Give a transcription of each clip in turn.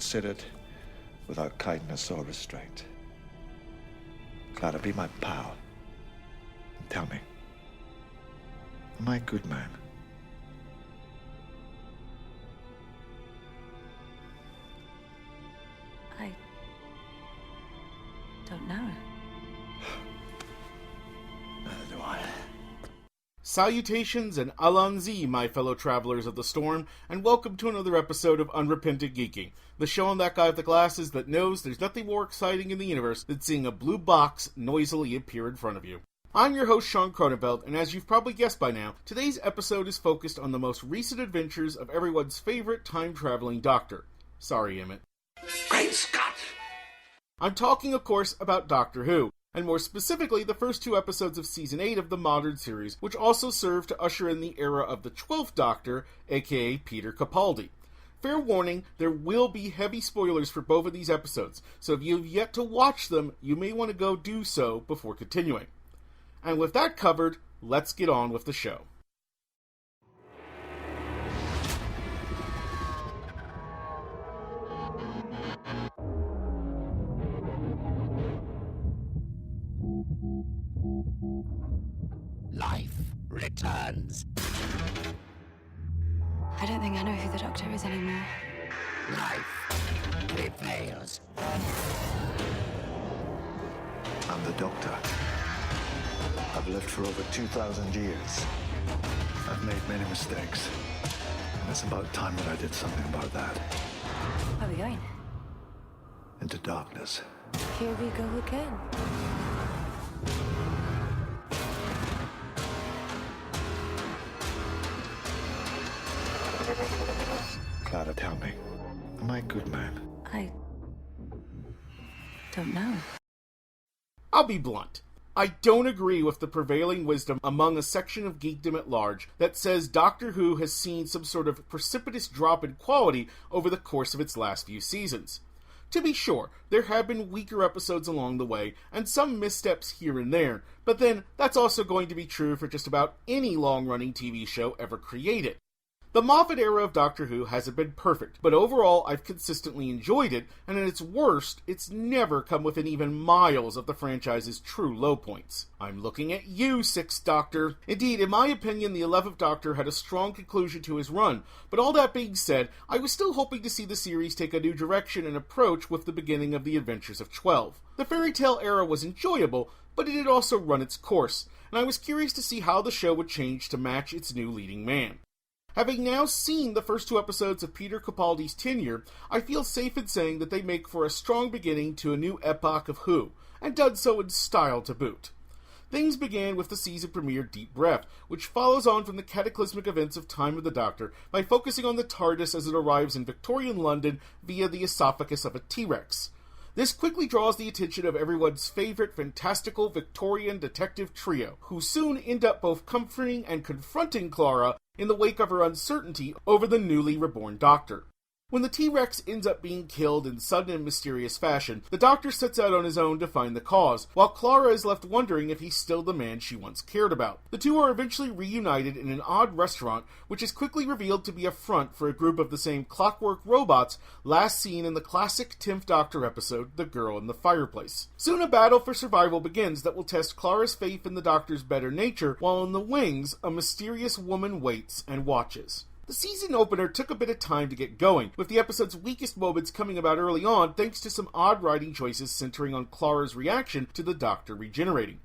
considered without kindness or restraint. Clara, be my pal. And tell me, am I a good man? I don't know. Neither do I. Salutations and Allons-y, my fellow travelers of the storm, and welcome to another episode of Unrepentant Geeking, the show on that guy with the glasses that knows there's nothing more exciting in the universe than seeing a blue box noisily appear in front of you. I'm your host, Sean Cronenfeld, and as you've probably guessed by now, today's episode is focused on the most recent adventures of everyone's favorite time-traveling doctor. Sorry, Emmett. Great Scott! I'm talking, of course, about Doctor Who, and more specifically the first two episodes of Season 8 of the modern series, which also served to usher in the era of the 12th Doctor, aka Peter Capaldi. Fair warning, there will be heavy spoilers for both of these episodes, so if you've yet to watch them, you may want to go do so before continuing. And with that covered, let's get on with the show. Life returns. I don't think I know who the Doctor is anymore. Life prevails. I'm the Doctor. I've lived for over 2,000 years. I've made many mistakes. And it's about time that I did something about that. Where are we going? Into darkness. Here we go again. Clara, tell me, am I a good man? I don't know. I'll be blunt. I don't agree with the prevailing wisdom among a section of geekdom at large that says Doctor Who has seen some sort of precipitous drop in quality over the course of its last few seasons. To be sure, there have been weaker episodes along the way, and some missteps here and there, but then that's also going to be true for just about any long-running TV show ever created. The Moffat era of Doctor Who hasn't been perfect, but overall I've consistently enjoyed it, and at its worst, it's never come within even miles of the franchise's true low points. I'm looking at you, Sixth Doctor. Indeed, in my opinion, the 11th Doctor had a strong conclusion to his run, but all that being said, I was still hoping to see the series take a new direction and approach with the beginning of the Adventures of 12. The fairy tale era was enjoyable, but it had also run its course, and I was curious to see how the show would change to match its new leading man. Having now seen the first two episodes of Peter Capaldi's tenure, I feel safe in saying that they make for a strong beginning to a new epoch of Who, and done so in style to boot. Things began with the season premiere Deep Breath, which follows on from the cataclysmic events of Time of the Doctor by focusing on the TARDIS as it arrives in Victorian London via the esophagus of a T-Rex. This quickly draws the attention of everyone's favorite fantastical Victorian detective trio, who soon end up both comforting and confronting Clara in the wake of her uncertainty over the newly reborn Doctor. When the T-Rex ends up being killed in sudden and mysterious fashion, the Doctor sets out on his own to find the cause, while Clara is left wondering if he's still the man she once cared about. The two are eventually reunited in an odd restaurant, which is quickly revealed to be a front for a group of the same clockwork robots last seen in the classic 10th Doctor episode, The Girl in the Fireplace. Soon a battle for survival begins that will test Clara's faith in the Doctor's better nature, while in the wings, a mysterious woman waits and watches. The season opener took a bit of time to get going, with the episode's weakest moments coming about early on thanks to some odd writing choices centering on Clara's reaction to the Doctor regenerating.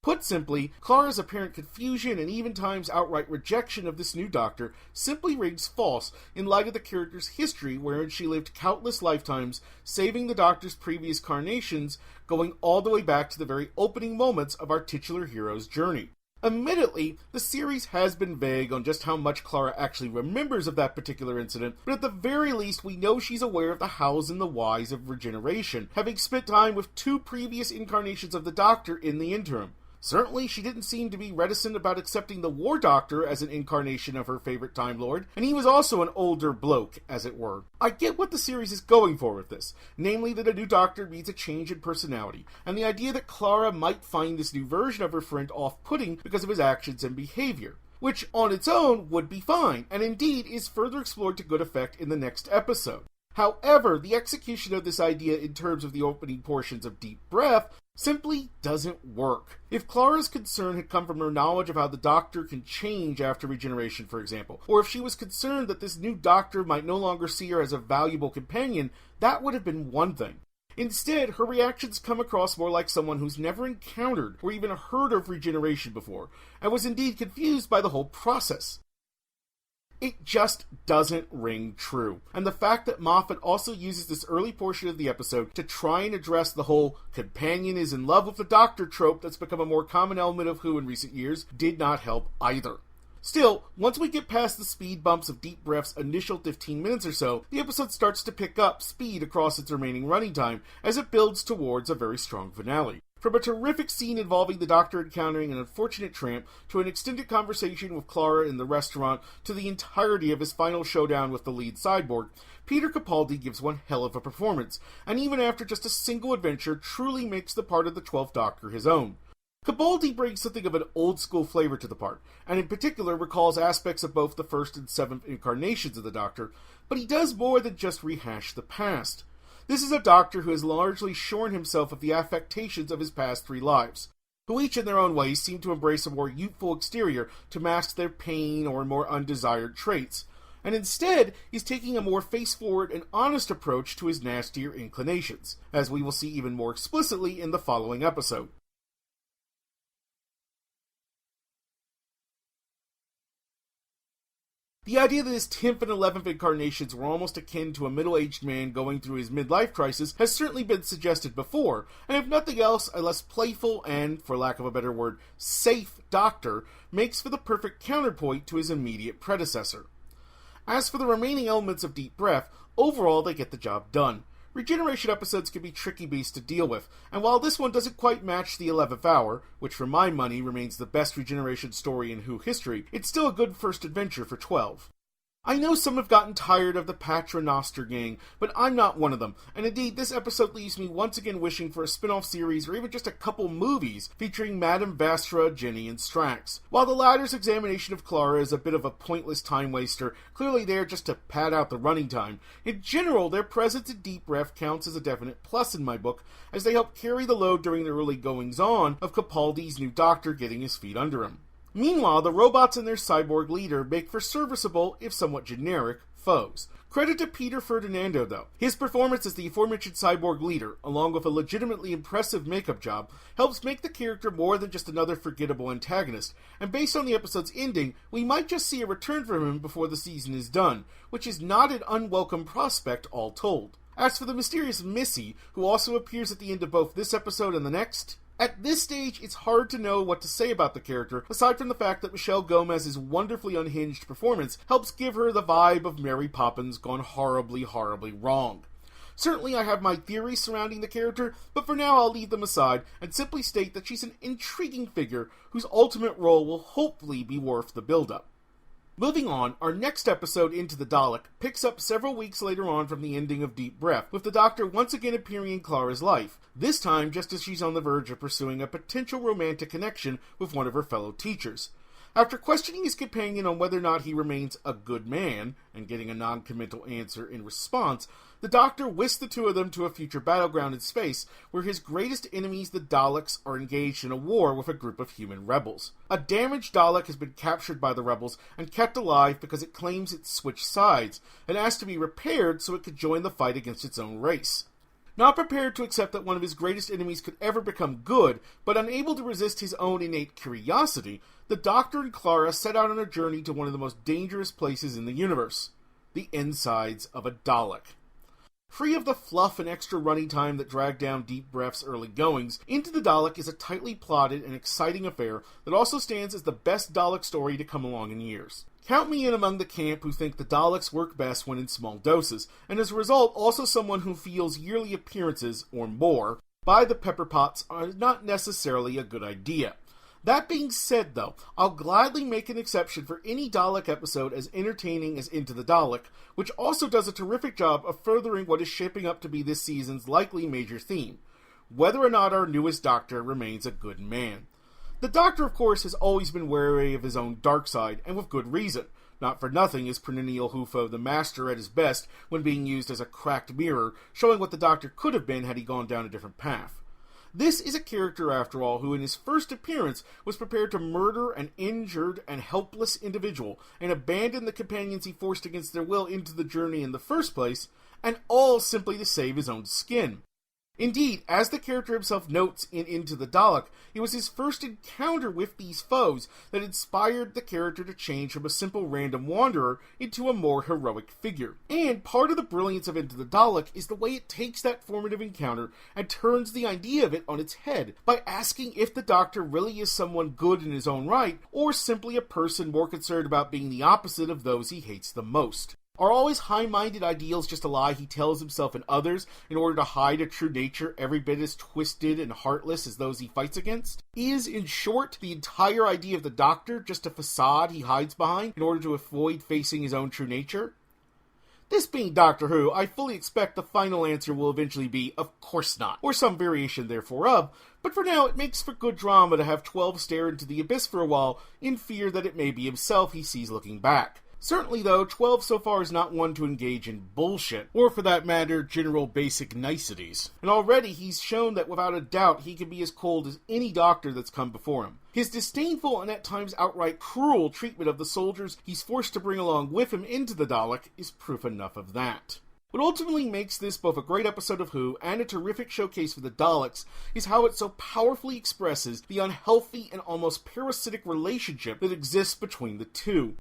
Put simply, Clara's apparent confusion and even times outright rejection of this new Doctor simply rings false in light of the character's history wherein she lived countless lifetimes, saving the Doctor's previous carnations, going all the way back to the very opening moments of our titular hero's journey. Admittedly, the series has been vague on just how much Clara actually remembers of that particular incident, but at the very least we know she's aware of the hows and the whys of regeneration, having spent time with two previous incarnations of the Doctor in the interim. Certainly, she didn't seem to be reticent about accepting the War Doctor as an incarnation of her favorite Time Lord, and he was also an older bloke, as it were. I get what the series is going for with this, namely that a new Doctor means a change in personality, and the idea that Clara might find this new version of her friend off-putting because of his actions and behavior, which on its own would be fine, and indeed is further explored to good effect in the next episode. However, the execution of this idea in terms of the opening portions of Deep Breath simply doesn't work. If Clara's concern had come from her knowledge of how the Doctor can change after regeneration, for example, or if she was concerned that this new Doctor might no longer see her as a valuable companion, that would have been one thing. Instead, her reactions come across more like someone who's never encountered or even heard of regeneration before, and was indeed confused by the whole process. It just doesn't ring true. And the fact that Moffat also uses this early portion of the episode to try and address the whole companion is in love with the Doctor trope that's become a more common element of Who in recent years did not help either. Still, once we get past the speed bumps of Deep Breath's initial 15 minutes or so, the episode starts to pick up speed across its remaining running time as it builds towards a very strong finale. From a terrific scene involving the Doctor encountering an unfortunate tramp, to an extended conversation with Clara in the restaurant, to the entirety of his final showdown with the lead cyborg, Peter Capaldi gives one hell of a performance, and even after just a single adventure, truly makes the part of the 12th Doctor his own. Capaldi brings something of an old-school flavor to the part, and in particular recalls aspects of both the first and seventh incarnations of the Doctor, but he does more than just rehash the past. This is a Doctor who has largely shorn himself of the affectations of his past 3 lives, who each in their own ways seem to embrace a more youthful exterior to mask their pain or more undesired traits, and instead he's taking a more face-forward and honest approach to his nastier inclinations, as we will see even more explicitly in the following episode. The idea that his 10th and 11th incarnations were almost akin to a middle-aged man going through his midlife crisis has certainly been suggested before, and if nothing else, a less playful and, for lack of a better word, safe Doctor makes for the perfect counterpoint to his immediate predecessor. As for the remaining elements of Deep Breath, overall they get the job done. Regeneration episodes can be tricky beasts to deal with, and while this one doesn't quite match the 11th Hour, which for my money remains the best regeneration story in Who history, it's still a good first adventure for 12. I know some have gotten tired of the Paternoster gang, but I'm not one of them, and indeed this episode leaves me once again wishing for a spin-off series or even just a couple movies featuring Madame Vastra, Jenny, and Strax. While the latter's examination of Clara is a bit of a pointless time waster, clearly there just to pad out the running time, in general their presence in Deep Breath counts as a definite plus in my book, as they help carry the load during the early goings-on of Capaldi's new Doctor getting his feet under him. Meanwhile, the robots and their cyborg leader make for serviceable, if somewhat generic, foes. Credit to Peter Ferdinando, though. His performance as the aforementioned cyborg leader, along with a legitimately impressive makeup job, helps make the character more than just another forgettable antagonist, and based on the episode's ending, we might just see a return from him before the season is done, which is not an unwelcome prospect all told. As for the mysterious Missy, who also appears at the end of both this episode and the next, at this stage, it's hard to know what to say about the character, aside from the fact that Michelle Gomez's wonderfully unhinged performance helps give her the vibe of Mary Poppins gone horribly, horribly wrong. Certainly I have my theories surrounding the character, but for now I'll leave them aside and simply state that she's an intriguing figure whose ultimate role will hopefully be worth the build-up. Moving on, our next episode, Into the Dalek, picks up several weeks later on from the ending of Deep Breath, with the Doctor once again appearing in Clara's life, this time just as she's on the verge of pursuing a potential romantic connection with one of her fellow teachers. After questioning his companion on whether or not he remains a good man, and getting a non-committal answer in response, the Doctor whisks the two of them to a future battleground in space, where his greatest enemies, the Daleks, are engaged in a war with a group of human rebels. A damaged Dalek has been captured by the rebels and kept alive because it claims it switched sides, and asked to be repaired so it could join the fight against its own race. Not prepared to accept that one of his greatest enemies could ever become good, but unable to resist his own innate curiosity, the Doctor and Clara set out on a journey to one of the most dangerous places in the universe, the insides of a Dalek. Free of the fluff and extra running time that dragged down Deep Breath's early goings, Into the Dalek is a tightly plotted and exciting affair that also stands as the best Dalek story to come along in years. Count me in among the camp who think the Daleks work best when in small doses, and as a result also someone who feels yearly appearances, or more, by the Pepperpots are not necessarily a good idea. That being said, though, I'll gladly make an exception for any Dalek episode as entertaining as Into the Dalek, which also does a terrific job of furthering what is shaping up to be this season's likely major theme, whether or not our newest Doctor remains a good man. The Doctor, of course, has always been wary of his own dark side, and with good reason. Not for nothing is Perennial Hufo the master at his best when being used as a cracked mirror, showing what the Doctor could have been had he gone down a different path. This is a character, after all, who in his first appearance was prepared to murder an injured and helpless individual and abandon the companions he forced against their will into the journey in the first place, and all simply to save his own skin. Indeed, as the character himself notes in Into the Dalek, it was his first encounter with these foes that inspired the character to change from a simple random wanderer into a more heroic figure. And part of the brilliance of Into the Dalek is the way it takes that formative encounter and turns the idea of it on its head, by asking if the Doctor really is someone good in his own right, or simply a person more concerned about being the opposite of those he hates the most. Are always high-minded ideals just a lie he tells himself and others in order to hide a true nature every bit as twisted and heartless as those he fights against? Is, in short, the entire idea of the Doctor just a facade he hides behind in order to avoid facing his own true nature? This being Doctor Who, I fully expect the final answer will eventually be, of course not, or some variation therefore of, but for now it makes for good drama to have 12 stare into the abyss for a while in fear that it may be himself he sees looking back. Certainly, though, 12 so far is not one to engage in bullshit, or for that matter, general basic niceties. And already he's shown that without a doubt he can be as cold as any Doctor that's come before him. His disdainful and at times outright cruel treatment of the soldiers he's forced to bring along with him into the Dalek is proof enough of that. What ultimately makes this both a great episode of Who and a terrific showcase for the Daleks is how it so powerfully expresses the unhealthy and almost parasitic relationship that exists between the two.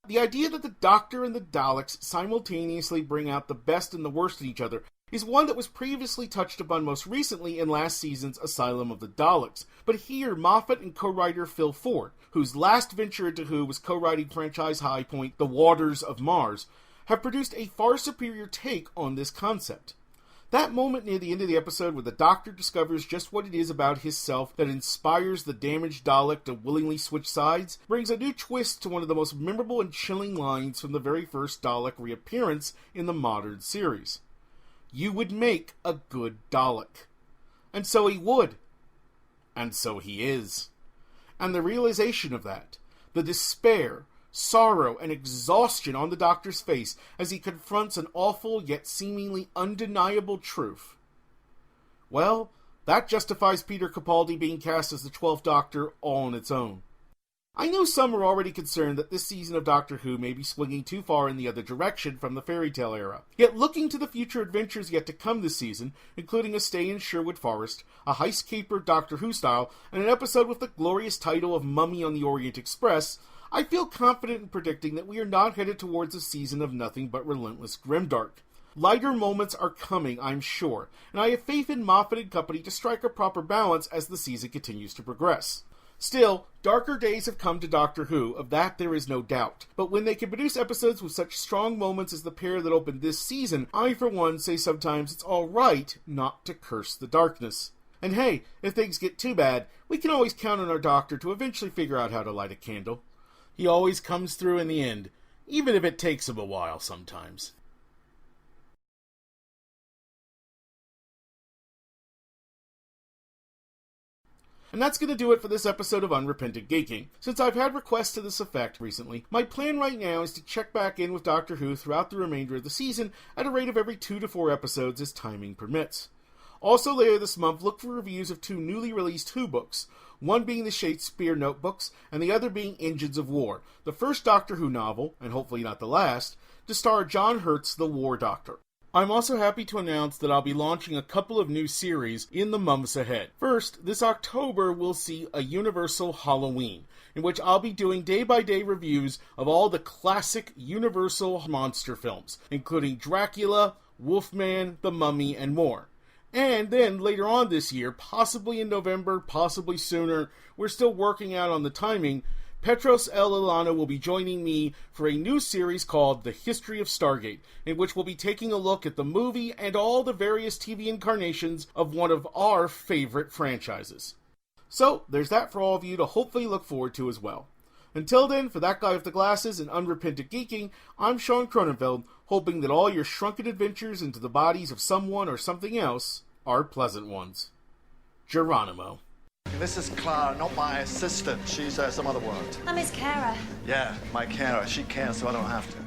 The idea that the Doctor and the Daleks simultaneously bring out the best and the worst in each other is one that was previously touched upon most recently in last season's Asylum of the Daleks, but here Moffat and co-writer Phil Ford, whose last venture into Who was co-writing franchise high point The Waters of Mars, have produced a far superior take on this concept. That moment near the end of the episode where the Doctor discovers just what it is about himself that inspires the damaged Dalek to willingly switch sides brings a new twist to one of the most memorable and chilling lines from the very first Dalek reappearance in the modern series. You would make a good Dalek. And so he would. And so he is. And the realization of that, the despair, sorrow, and exhaustion on the Doctor's face as he confronts an awful yet seemingly undeniable truth. Well, that justifies Peter Capaldi being cast as the 12th Doctor all on its own. I know some are already concerned that this season of Doctor Who may be swinging too far in the other direction from the fairy tale era. Yet looking to the future adventures yet to come this season, including a stay in Sherwood Forest, a heist caper Doctor Who style, and an episode with the glorious title of Mummy on the Orient Express, I feel confident in predicting that we are not headed towards a season of nothing but relentless grimdark. Lighter moments are coming, I'm sure, and I have faith in Moffat and company to strike a proper balance as the season continues to progress. Still, darker days have come to Doctor Who, of that there is no doubt. But when they can produce episodes with such strong moments as the pair that opened this season, I for one say sometimes it's alright not to curse the darkness. And hey, if things get too bad, we can always count on our Doctor to eventually figure out how to light a candle. He always comes through in the end, even if it takes him a while sometimes. And that's going to do it for this episode of Unrepentant Geeking. Since I've had requests to this effect recently, my plan right now is to check back in with Doctor Who throughout the remainder of the season at a rate of every 2 to 4 episodes as timing permits. Also later this month, look for reviews of 2 newly released Who books, one being the Shakespeare notebooks, and the other being Engines of War, the first Doctor Who novel, and hopefully not the last, to star John Hurt's The War Doctor. I'm also happy to announce that I'll be launching a couple of new series in the months ahead. First, this October we'll see a Universal Halloween, in which I'll be doing day-by-day reviews of all the classic Universal monster films, including Dracula, Wolfman, The Mummy, and more. And then later on this year, possibly in November, possibly sooner, we're still working out on the timing, Petros L. Ilana will be joining me for a new series called The History of Stargate, in which we'll be taking a look at the movie and all the various TV incarnations of one of our favorite franchises. So, there's that for all of you to hopefully look forward to as well. Until then, for that guy with the glasses and Unrepentant Geeking, I'm Sean Cronenfeld, hoping that all your shrunken adventures into the bodies of someone or something else are pleasant ones. Geronimo. This is Clara, not my assistant. She's some other word. I'm his carer. Yeah, my carer. She cares, so I don't have to.